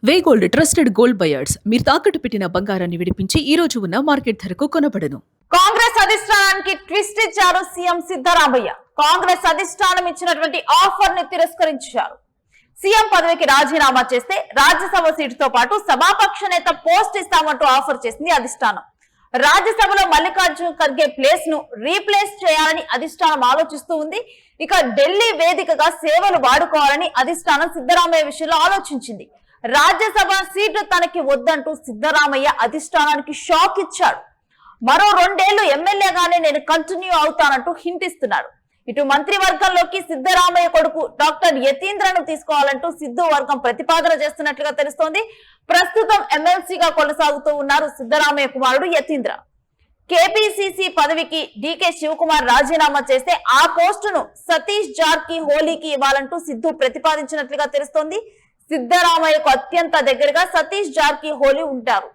వే gold trusted gold buyers మీరు తాకట్టు పెట్టిన బంగారాన్ని విడిపించి ఈ రోజు ఉన్న మార్కెట్ ధరకు కొనబడను. కాంగ్రెస్ అధిష్టానానికి ట్విస్ట్ ఇచ్చారు సీఎం సిద్ధరామయ్య. కాంగ్రెస్ అధిష్టానం ఇచ్చినటువంటి ఆఫర్ ని తిరస్కరించారు. సీఎం పదవికి రాజీనామా చేస్తే రాజ్యసభ సీటుతో పాటు సభాపక్ష నేత పోస్ట్ ఇస్తామంటూ ఆఫర్ చేసింది అధిష్టానం. రాజ్యసభలో మల్లికార్జున ఖర్గే ప్లేస్ ను రీప్లేస్ చేయాలని అధిష్టానం ఆలోచిస్తూ ఉంది. ఇక ఢిల్లీ వేదికగా సేవలు వాడుకోవాలని అధిష్టానం సిద్ధరామయ్య విషయంలో ఆలోచించింది. రాజ్యసభ సీటు తనకి వద్దంటూ సిద్ధరామయ్య అధిష్టానానికి షాక్ ఇచ్చాడు. మరో 2 ఏళ్లు ఎమ్మెల్యేగానే నేను కంటిన్యూ అవుతానంటూ హింట్ ఇస్తున్నాడు. ఇటు మంత్రివర్గంలోకి సిద్ధరామయ్య కొడుకు డాక్టర్ యతీంద్రను తీసుకోవాలంటూ సిద్ధు వర్గం ప్రతిపాదన చేస్తున్నట్లుగా తెలుస్తోంది. ప్రస్తుతం ఎమ్మెల్సీగా కొనసాగుతూ ఉన్నారు సిద్ధరామయ్య కుమారుడు యతీంద్ర. కేపీసీసీ పదవికి డీకే శివకుమార్ రాజీనామా చేస్తే ఆ పోస్టును సతీష్ జార్కిహోలీకి ఇవ్వాలంటూ సిద్ధు ప్రతిపాదించినట్లుగా తెలుస్తోంది. సిద్ధరామయ్యకు అత్యంత దగ్గరగా సతీష్ జార్కిహోలీ ఉంటారు.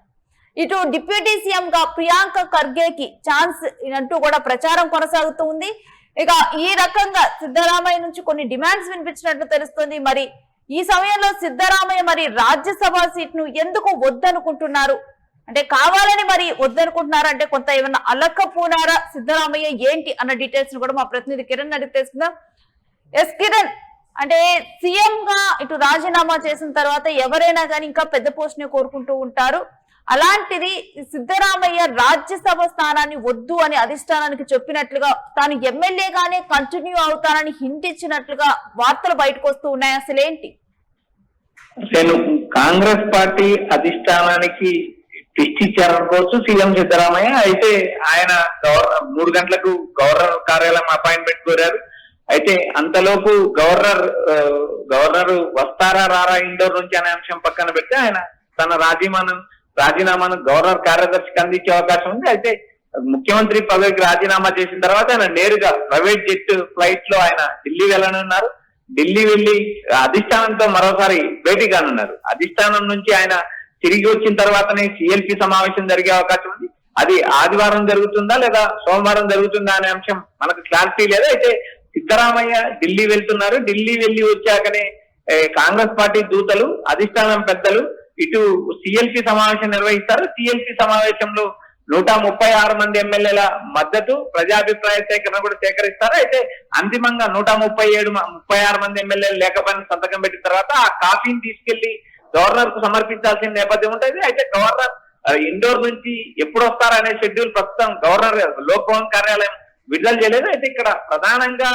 ఇటు డిప్యూటీ సీఎం గా ప్రియాంక ఖర్గేకి ఛాన్స్ అంటూ కూడా ప్రచారం కొనసాగుతూ ఉంది. ఇక ఈ రకంగా సిద్ధరామయ్య నుంచి కొన్ని డిమాండ్స్ వినిపించినట్లు తెలుస్తుంది. మరి ఈ సమయంలో సిద్ధరామయ్య మరి రాజ్యసభ సీట్ ను ఎందుకు వద్దనుకుంటున్నారు, అంటే కావాలని మరి వద్దనుకుంటున్నారా, అంటే కొంత ఏమన్నా అలక్కపోనారా సిద్ధరామయ్య ఏంటి అన్న డీటెయిల్స్ ను కూడా మా ప్రతినిధి కిరణ్ అడిగి తెలుసుకుందాం. ఎస్ కిరణ్, అంటే సీఎం గా ఇటు రాజీనామా చేసిన తర్వాత ఎవరైనా కానీ ఇంకా పెద్ద పోస్ట్ ని కోరుకుంటూ ఉంటారు. అలాంటిది సిద్ధరామయ్య రాజ్యసభ స్థానాన్ని వద్దు అని అధిష్టానానికి చెప్పినట్లుగా తాను ఎమ్మెల్యేగానే కంటిన్యూ అవుతానని హింట్ ఇచ్చినట్లుగా వార్తలు బయటకు వస్తూ ఉన్నాయి. అసలేంటి? నేను కాంగ్రెస్ పార్టీ అధిష్టానానికి ట్విస్ట్ ఇచ్చారనుకోవచ్చు సీఎం సిద్ధరామయ్య. అయితే ఆయన 3 గంటలకు గవర్నర్ కార్యాలయం అపాయింట్మెంట్ కోరారు. అయితే అంతలోపు గవర్నర్ వస్తారా రారా ఇండోర్ నుంచి అనే అంశం పక్కన పెట్టి ఆయన తన రాజీనామాను గవర్నర్ కార్యదర్శికి అందించే అవకాశం ఉంది. అయితే ముఖ్యమంత్రి పదవికి రాజీనామా చేసిన తర్వాత ఆయన నేరుగా ప్రైవేట్ జెట్ ఫ్లైట్ లో ఆయన ఢిల్లీ వెళ్ళనున్నారు. ఢిల్లీ వెళ్లి అధిష్టానంతో మరోసారి భేటీ కానున్నారు. అధిష్టానం నుంచి ఆయన తిరిగి వచ్చిన తర్వాతనే సిఎల్పి సమావేశం జరిగే అవకాశం ఉంది. అది ఆదివారం జరుగుతుందా లేదా సోమవారం జరుగుతుందా అనే అంశం మనకు క్లారిటీ లేదు. అయితే సిద్ధరామయ్య ఢిల్లీ వెళ్తున్నారు. ఢిల్లీ వెళ్లి వచ్చాకనే కాంగ్రెస్ పార్టీ దూతలు, అధిష్టానం పెద్దలు ఇటు సిఎల్పి సమావేశం నిర్వహిస్తారు. సిఎల్పి సమావేశంలో 136 మంది ఎమ్మెల్యేల మద్దతు, ప్రజాభిప్రాయ సేకరణ కూడా సేకరిస్తారు. అయితే అంతిమంగా 136 మంది ఎమ్మెల్యేలు లేఖపైన సంతకం పెట్టిన తర్వాత ఆ కాపీని తీసుకెళ్లి గవర్నర్ కు సమర్పించాల్సిన నేపథ్యం ఉంటుంది. అయితే గవర్నర్ ఇండోర్ నుంచి ఎప్పుడు వస్తారనే షెడ్యూల్ ప్రస్తుతం గవర్నర్ లోక్ భవన్ కార్యాలయం విడుదల చేయలేదు. అయితే ఇక్కడ ప్రధానంగా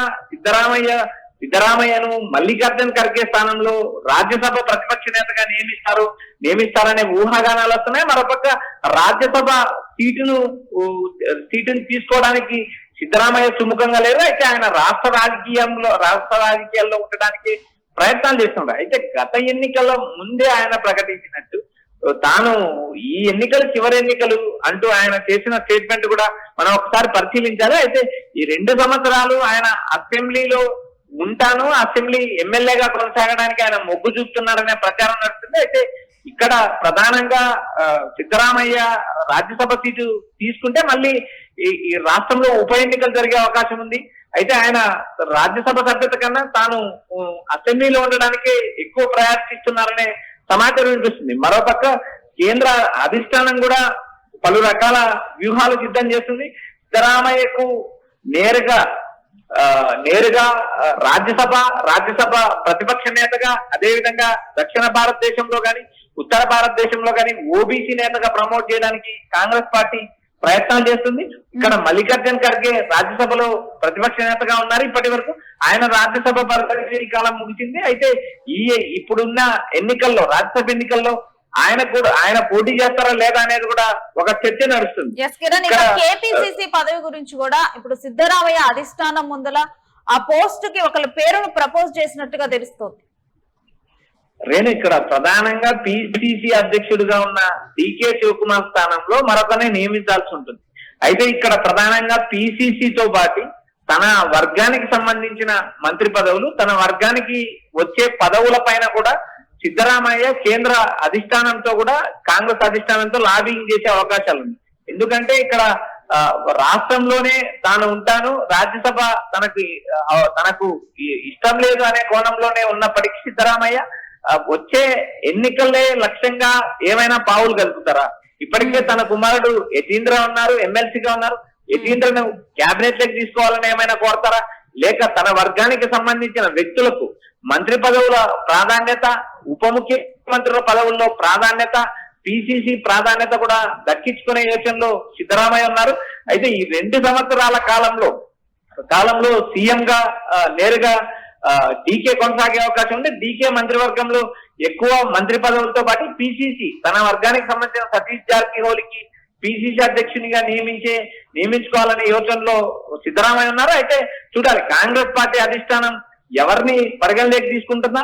సిద్ధరామయ్యను మల్లికార్జున ఖర్గే స్థానంలో రాజ్యసభ ప్రతిపక్ష నేతగా నియమిస్తారనే ఊహాగానాలు వస్తున్నాయి. మరోపక్క రాజ్యసభ సీటును తీసుకోవడానికి సిద్ధరామయ్య సుముఖంగా లేరు. అయితే ఆయన రాష్ట్ర రాజకీయాల్లో ఉండడానికి ప్రయత్నాలు చేస్తున్నారు. అయితే గత ఎన్నికల ముందే ఆయన ప్రకటించినట్టు తాను ఈ ఎన్నికలు చివరి ఎన్నికలు అంటూ ఆయన చేసిన స్టేట్మెంట్ కూడా మనం ఒకసారి పరిశీలించాలి. అయితే ఈ 2 సంవత్సరాలు ఆయన అసెంబ్లీలో ఉంటాను, అసెంబ్లీ ఎమ్మెల్యేగా కొనసాగడానికి ఆయన మొగ్గు చూపుతున్నారనే ప్రచారం నడుస్తుంది. అయితే ఇక్కడ ప్రధానంగా సిద్ధరామయ్య రాజ్యసభ సీటు తీసుకుంటే మళ్ళీ ఈ రాష్ట్రంలో ఉప ఎన్నికలు జరిగే అవకాశం ఉంది. అయితే ఆయన రాజ్యసభ సభ్యత కన్నా తాను అసెంబ్లీలో ఉండడానికి ఎక్కువ ప్రయారిటీ ఇస్తున్నారనే సమాచారం వినిపిస్తుంది. మరోపక్క కేంద్ర అధిష్టానం కూడా పలు రకాల వ్యూహాలు సిద్ధం చేస్తుంది. సిద్ధరామయ్యకు నేరుగా రాజ్యసభ ప్రతిపక్ష నేతగా, అదేవిధంగా దక్షిణ భారతదేశంలో కానీ ఉత్తర భారతదేశంలో కానీ ఓబీసీ నేతగా ప్రమోట్ చేయడానికి కాంగ్రెస్ పార్టీ ప్రయత్నాలు చేస్తుంది. ఇక్కడ మల్లికార్జున ఖర్గే రాజ్యసభలో ప్రతిపక్ష నేతగా ఉన్నారు. ఇప్పటి వరకు ఆయన రాజ్యసభ పరిపాలన కాలం ముగిసింది. అయితే ఇప్పుడున్న ఎన్నికల్లో, రాజ్యసభ ఎన్నికల్లో ఆయన పోటీ చేస్తారా లేదా అనేది కూడా ఒక చర్చ నడుస్తుంది. కేపీసీసీ పదవి గురించి కూడా ఇప్పుడు సిద్ధరామయ్య అధిష్టానం ముందల ఆ పోస్ట్ కి ఒకళ్ళ పేరును ప్రపోజ్ చేసినట్టుగా తెలుస్తోంది. రేణు, ఇక్కడ ప్రధానంగా పిసిసి అధ్యక్షుడిగా ఉన్న డీకే శివకుమార్ స్థానంలో మరొకనే నియమించాల్సి ఉంటుంది. అయితే ఇక్కడ ప్రధానంగా పిసిసితో పాటు తన వర్గానికి సంబంధించిన మంత్రి పదవులు, తన వర్గానికి వచ్చే పదవుల పైన కూడా సిద్ధరామయ్య కేంద్ర అధిష్టానంతో కూడా కాంగ్రెస్ అధిష్టానంతో లాబింగ్ చేసే అవకాశాలు ఉన్నాయి. ఎందుకంటే ఇక్కడ రాష్ట్రంలోనే తాను ఉంటాను, రాజ్యసభ తనకు ఇష్టం లేదు అనే కోణంలోనే ఉన్నప్పటికీ సిద్ధరామయ్య వచ్చే ఎన్నికలే లక్ష్యంగా ఏమైనా పావులు కలుపుతారా? ఇప్పటికే తన కుమారుడు యతీంద్ర ఉన్నారు, ఎమ్మెల్సీగా ఉన్నారు. యతీంద్రను క్యాబినెట్ లోకి తీసుకోవాలని ఏమైనా కోరతారా? లేక తన వర్గానికి సంబంధించిన వ్యక్తులకు మంత్రి పదవుల ప్రాధాన్యత, ఉప ముఖ్యమంత్రుల పదవుల్లో ప్రాధాన్యత, పిసిసి ప్రాధాన్యత కూడా దక్కించుకునే యోచనలో సిద్ధరామయ్య ఉన్నారు. అయితే ఈ 2 సంవత్సరాల కాలంలో సీఎం గా నేరుగా డీకే కొనసాగే అవకాశం ఉంది. డీకే మంత్రివర్గంలో ఎక్కువ మంత్రి పదవులతో పాటు పిసిసి తన వర్గానికి సంబంధించిన సతీష్ జారకిహోళికి పిసిసి అధ్యక్షునిగా నియమించుకోవాలనే యోచనలో సిద్ధరామయ్య ఉన్నారు. అయితే చూడాలి కాంగ్రెస్ పార్టీ అధిష్టానం ఎవరిని పరిగణలోకి తీసుకుంటుందా,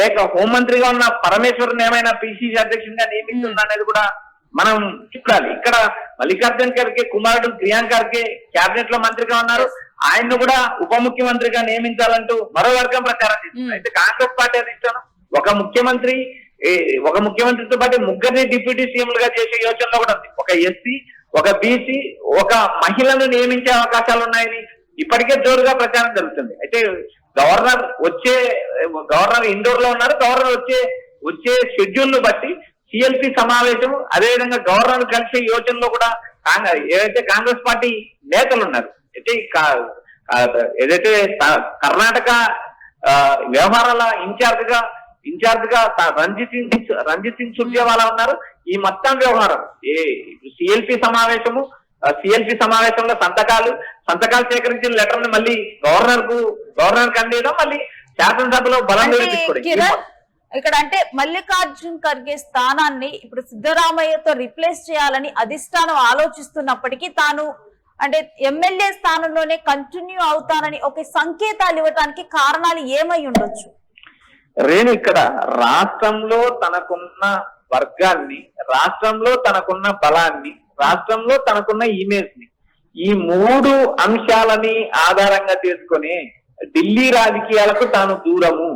లేక హోంమంత్రిగా ఉన్న పరమేశ్వరుని ఏమైనా పిసిసి అధ్యక్షునిగా నియమిస్తుందా అనేది కూడా మనం చూడాలి. ఇక్కడ మల్లికార్జున్ ఖర్గే కుమారుడు ప్రియాంక్ ఖర్గే క్యాబినెట్ లో మంత్రిగా ఉన్నారు. ఆయన్ను కూడా ఉప ముఖ్యమంత్రిగా నియమించాలంటూ మరో వర్గం ప్రచారం చేస్తుంది. అయితే కాంగ్రెస్ పార్టీ అధిష్టానం ఒక ముఖ్యమంత్రితో పాటు 3 డిప్యూటీ సీఎంలుగా చేసే యోచనలో కూడా ఉంది. ఒక ఎస్సీ, ఒక బీసీ, ఒక మహిళను నియమించే అవకాశాలు ఉన్నాయని ఇప్పటికే జోరుగా ప్రచారం జరుగుతుంది. అయితే గవర్నర్ ఇండోర్ లో ఉన్నారు. గవర్నర్ వచ్చే షెడ్యూల్ ను బట్టి సిఎల్పి సమావేశం, అదేవిధంగా గవర్నర్ కలిసే యోచనలో కూడా ఏదైతే కాంగ్రెస్ పార్టీ నేతలు ఉన్నారు. అయితే ఏదైతే కర్ణాటక వ్యవహారాల ఇన్ఛార్జ్ గా రంజిత్ సింగ్ సుర్జేవాలా ఉన్నారు. ఈ మొత్తం వ్యవహారం సిఎల్పి సమావేశంలో సంతకాలు సేకరించిన లెటర్ ని మళ్ళీ గవర్నర్ అందేయడం, మళ్ళీ శాసనసభలో బలం తీసుకోవడం. ఇక్కడ అంటే మల్లికార్జున్ ఖర్గే స్థానాన్ని ఇప్పుడు సిద్ధరామయ్యతో రిప్లేస్ చేయాలని అధిష్టానం ఆలోచిస్తున్నప్పటికీ తాను అంటే ఎమ్మెల్యే స్థానంలోనే కంటిన్యూ అవుతానని ఒక సంకేతాలు ఇవ్వడానికి కారణాలు ఏమై ఉండొచ్చు? రేణు, ఇక్కడ రాష్ట్రంలో తనకున్న వర్గాన్ని, రాష్ట్రంలో తనకున్న బలాన్ని, రాష్ట్రంలో తనకున్న ఇమేజ్ ని, ఈ 3 అంశాలని ఆధారంగా చేసుకొని ఢిల్లీ రాజకీయాలకు తాను దూరము,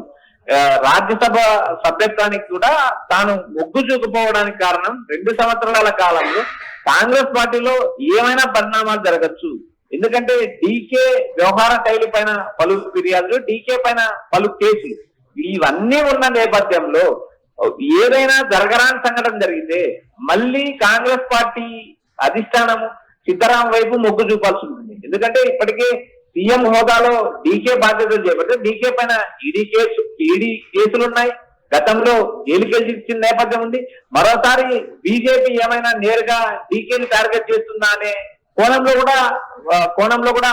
రాజ్యసభ సభ్యత్వానికి కూడా తాను మొగ్గు చూపుకోవడానికి కారణం 2 సంవత్సరాల కాలంలో కాంగ్రెస్ పార్టీలో ఏమైనా పరిణామాలు జరగచ్చు. ఎందుకంటే డీకే వ్యవహార శైలి పైన పలు ఫిర్యాదులు, డీకే పైన పలు కేసులు, ఇవన్నీ ఉన్న నేపథ్యంలో ఏదైనా జరగరాని సంఘటన జరిగితే మళ్ళీ కాంగ్రెస్ పార్టీ అధిష్టానము సిద్ధరాం వైపు మొగ్గు చూపాల్సి ఉంటుంది. ఎందుకంటే ఇప్పటికే సీఎం హోదాలో డీకే బాధ్యతలు చేపడితే డీకే పైన ఈడీ కేసులున్నాయి. గతంలో జైలుకెళ్ళి ఇచ్చిన నేపథ్యం ఉంది. మరోసారి బీజేపీ ఏమైనా నేరుగా డీకేని టార్గెట్ చేస్తుందా అనే కోణంలో కూడా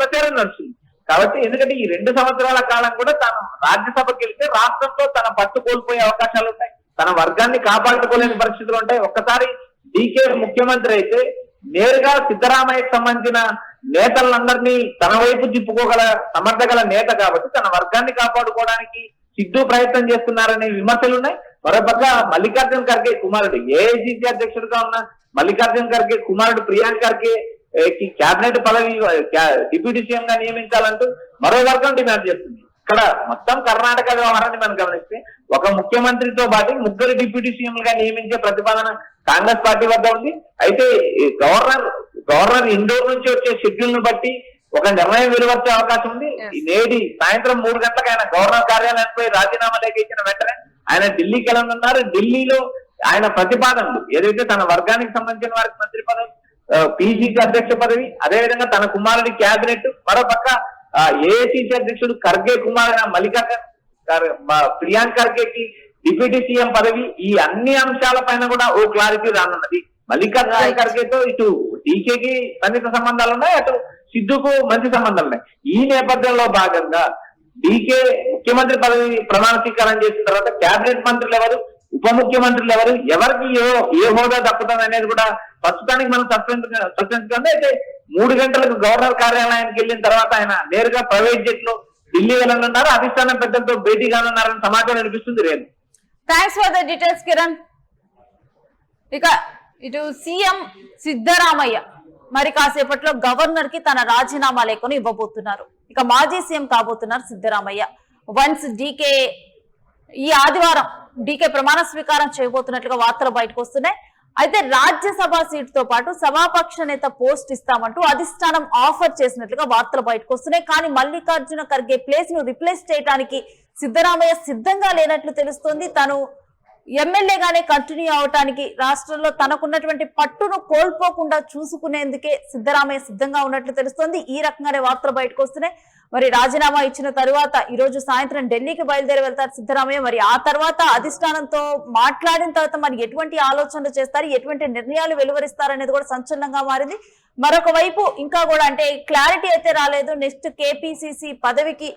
ప్రచారం నడుస్తుంది. కాబట్టి ఎందుకంటే ఈ 2 సంవత్సరాల కాలం కూడా తాను రాజ్యసభకి వెళ్తే రాష్ట్రంలో తన పట్టు కోల్పోయే అవకాశాలు ఉంటాయి, తన వర్గాన్ని కాపాడుకోలేని పరిస్థితులు ఉంటాయి. ఒక్కసారి డీకే ముఖ్యమంత్రి అయితే నేరుగా సిద్ధరామయ్యకు సంబంధించిన నేతలందరినీ తన వైపు తిప్పుకోగల సమర్థగల నేత కాబట్టి తన వర్గాన్ని కాపాడుకోవడానికి సిద్ధు ప్రయత్నం చేస్తున్నారనే విమర్శలు ఉన్నాయి. మరోపక్క మల్లికార్జున్ ఖర్గే కుమారుడు, ఏఐసిసి అధ్యక్షుడిగా ఉన్న మల్లికార్జున్ ఖర్గే కుమారుడు ప్రియాంక్ ఖర్గే క్యాబినెట్ పదవి డిప్యూటీ సీఎం గా నియమించాలంటూ మరో వర్గం డిమాండ్ చేస్తుంది. ఇక్కడ మొత్తం కర్ణాటక వ్యవహారాన్ని మనం గమనిస్తే ఒక ముఖ్యమంత్రితో పాటు 3 డిప్యూటీ సీఎంలుగా నియమించే ప్రతిపాదన కాంగ్రెస్ పార్టీ వద్ద ఉంది. అయితే గవర్నర్ ఇండోర్ నుంచి వచ్చే షెడ్యూల్ ను బట్టి ఒక నిర్ణయం వెలువచ్చే అవకాశం ఉంది. నేటి సాయంత్రం 3 గంటలకు ఆయన గవర్నర్ కార్యాలయంపై రాజీనామా లేఖ ఇచ్చిన వెంటనే ఆయన ఢిల్లీకి వెళ్ళనున్నారు. ఢిల్లీలో ఆయన ప్రతిపాదనలు ఏదైతే తన వర్గానికి సంబంధించిన వారికి మంత్రి పదవి, పిసిసి అధ్యక్ష పదవి, అదేవిధంగా తన కుమారుడి క్యాబినెట్, మరోపక్క ఏఐసిసి అధ్యక్షుడు ఖర్గే కుమారుడు మల్లికార్జున్ ప్రియాంక్ ఖర్గేకి డిప్యూటీ సీఎం పదవి, ఈ అన్ని అంశాల పైన కూడా ఓ క్లారిటీ రానున్నది. మల్లికార్జున్ ఖర్గేతో ఇటు డీకేకి సన్నిహిత సంబంధాలు ఉన్నాయి, అటు సిద్ధుకు మంచి సంబంధాలు ఉన్నాయి. ఈ నేపథ్యంలో భాగంగా డీకే ముఖ్యమంత్రి పదవి ప్రమాణ స్వీకారం చేసిన తర్వాత కేబినెట్ మంత్రులు ఎవరు, ఉప ముఖ్యమంత్రులు ఎవరు, ఎవరికి ఏ హోదా దక్కుతుంది అనేది కూడా ప్రస్తుతానికి మనం సస్పెన్స్. అయితే 3 గంటలకు గవర్నర్ కార్యాలయానికి వెళ్ళిన తర్వాత ఆయన నేరుగా ప్రైవేట్ జెట్ లో ఢిల్లీ వెళ్ళనున్నారు. అధిష్టానం పెద్దలతో భేటీ కానున్నారని సమాచారం వినిపిస్తుంది. రేపు thanks for the details Kiran. ఇక ఇటు సీఎం సిద్ధరామయ్య మరి కాసేపట్లో గవర్నర్ కి తన రాజీనామా లేఖను ఇవ్వబోతున్నారు. ఇక మాజీ సీఎం కాబోతున్నారు సిద్ధరామయ్య. వన్స్ ఈ ఆదివారం డీకే ప్రమాణ స్వీకారం చేయబోతున్నట్లుగా వార్తలు బయటకు వస్తున్నాయి. అయితే రాజ్యసభ సీట్ తో పాటు సభాపక్ష నేత పోస్ట్ ఇస్తామంటూ అధిష్టానం ఆఫర్ చేసినట్లుగా వార్తలు బయటకు వస్తున్నాయి. కానీ మల్లికార్జున ఖర్గే ప్లేస్ ను రిప్లేస్ చేయడానికి సిద్ధరామయ్య సిద్ధంగా లేనట్లు తెలుస్తోంది. తను ఎమ్మెల్యేగానే కంటిన్యూ అవటానికి రాష్ట్రంలో తనకున్నటువంటి పట్టును కోల్పోకుండా చూసుకునేందుకే సిద్ధరామయ్య సిద్ధంగా ఉన్నట్లు తెలుస్తోంది. ఈ రకంగానే వార్తలు బయటకు వస్తున్నాయి. మరి రాజీనామా ఇచ్చిన తరువాత ఈ రోజు సాయంత్రం ఢిల్లీకి బయలుదేరి వెళ్తారు సిద్ధరామయ్య. మరి ఆ తర్వాత అధిష్టానంతో మాట్లాడిన తర్వాత మరి ఎటువంటి ఆలోచనలు చేస్తారు, ఎటువంటి నిర్ణయాలు వెలువరిస్తారు అనేది కూడా సంచలనంగా మారింది. మరొక వైపు ఇంకా కూడా అంటే క్లారిటీ అయితే రాలేదు. నెక్స్ట్ కేపీసీసీ పదవికి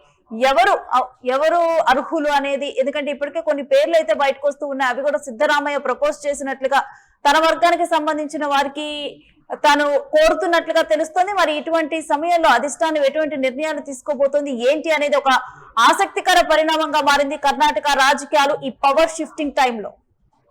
ఎవరు అర్హులు అనేది, ఎందుకంటే ఇప్పటికే కొన్ని పేర్లు అయితే బయటకు వస్తూ ఉన్నాయి. అవి కూడా సిద్ధరామయ్య ప్రపోజ్ చేసినట్లుగా తన వర్గానికి సంబంధించిన వారికి తాను కోరుతున్నట్లుగా తెలుస్తోంది. మరి ఇటువంటి సమయంలో అధిష్టానం ఎటువంటి నిర్ణయాలు తీసుకోబోతోంది ఏంటి అనేది ఒక ఆసక్తికర పరిణామంగా మారింది కర్ణాటక రాజకీయాలు ఈ పవర్ షిఫ్టింగ్ టైంలో.